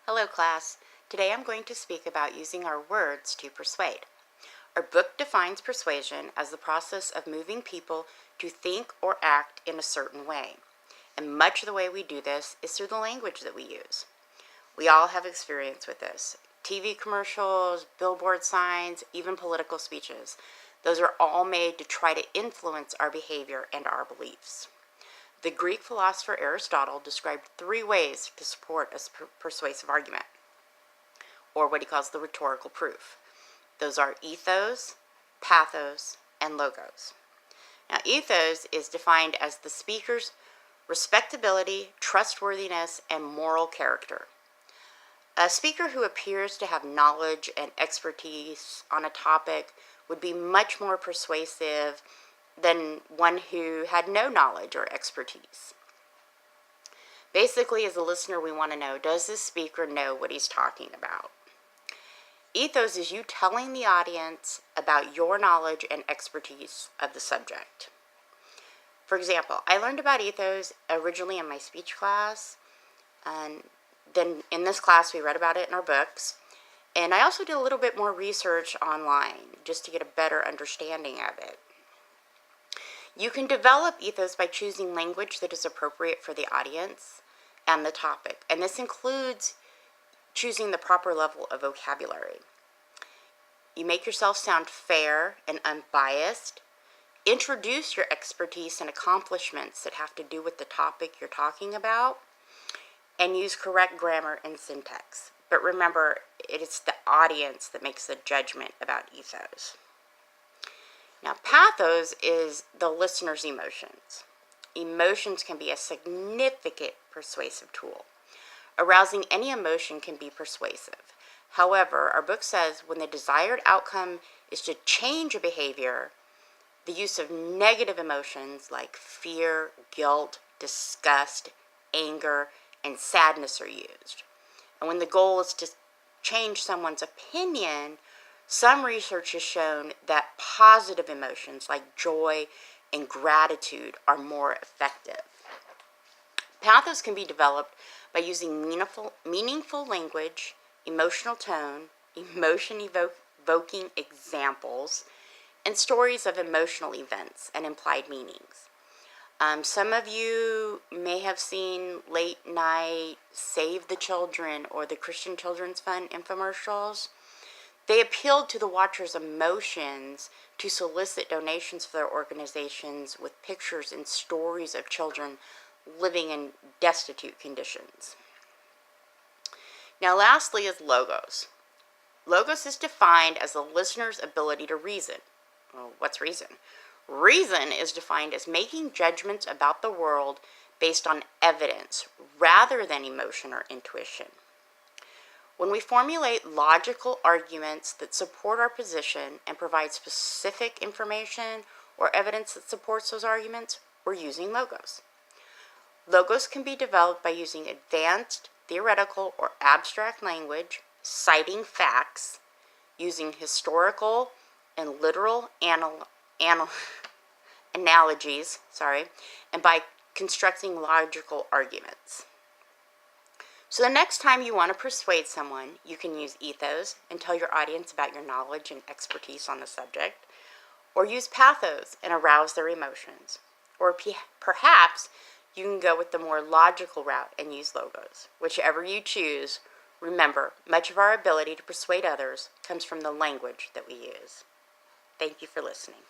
Hello class. Today I'm going to speak about using our words to persuade. Our book defines persuasion as the process of moving people to think or act in a certain way. And much of the way we do this is through the language that we use. We all have experience with this. TV commercials, billboard signs, even political speeches. Those are all made to try to influence our behavior and our beliefs. The Greek philosopher Aristotle described 3 ways to support a persuasive argument, or what he calls the rhetorical proof. Those are ethos, pathos, and logos. Now, ethos is defined as the speaker's respectability, trustworthiness, and moral character. A speaker who appears to have knowledge and expertise on a topic would be much more persuasive than one who had no knowledge or expertise. Basically, as a listener, we want to know, does this speaker know what he's talking about? Ethos is you telling the audience about your knowledge and expertise of the subject. For example, I learned about ethos originally in my speech class, and then in this class we read about it in our books. And I also did a little bit more research online just to get a better understanding of it. You can develop ethos by choosing language that is appropriate for the audience and the topic, and this includes choosing the proper level of vocabulary. You make yourself sound fair and unbiased. Introduce your expertise and accomplishments that have to do with the topic you're talking about, and use correct grammar and syntax. But remember, it is the audience that makes the judgment about ethos. Now, pathos is the listener's emotions. Emotions can be a significant persuasive tool. Arousing any emotion can be persuasive. However, our book says when the desired outcome is to change a behavior, the use of negative emotions like fear, guilt, disgust, anger, and sadness are used. And when the goal is to change someone's opinion, some research has shown that positive emotions like joy and gratitude are more effective. Pathos can be developed by using meaningful language, emotional tone, emotion-evoking examples, and stories of emotional events and implied meanings. Some of you may have seen late night Save the Children or the Christian Children's Fund infomercials. They appealed to the watcher's emotions to solicit donations for their organizations with pictures and stories of children living in destitute conditions. Now, lastly is logos. Logos is defined as the listener's ability to reason. Well, what's reason? Reason is defined as making judgments about the world based on evidence rather than emotion or intuition. When we formulate logical arguments that support our position and provide specific information or evidence that supports those arguments, we're using logos. Logos can be developed by using advanced, theoretical, or abstract language, citing facts, using historical and literal analogies, and by constructing logical arguments. So the next time you want to persuade someone, you can use ethos and tell your audience about your knowledge and expertise on the subject, or use pathos and arouse their emotions. Or perhaps you can go with the more logical route and use logos. Whichever you choose, remember, much of our ability to persuade others comes from the language that we use. Thank you for listening.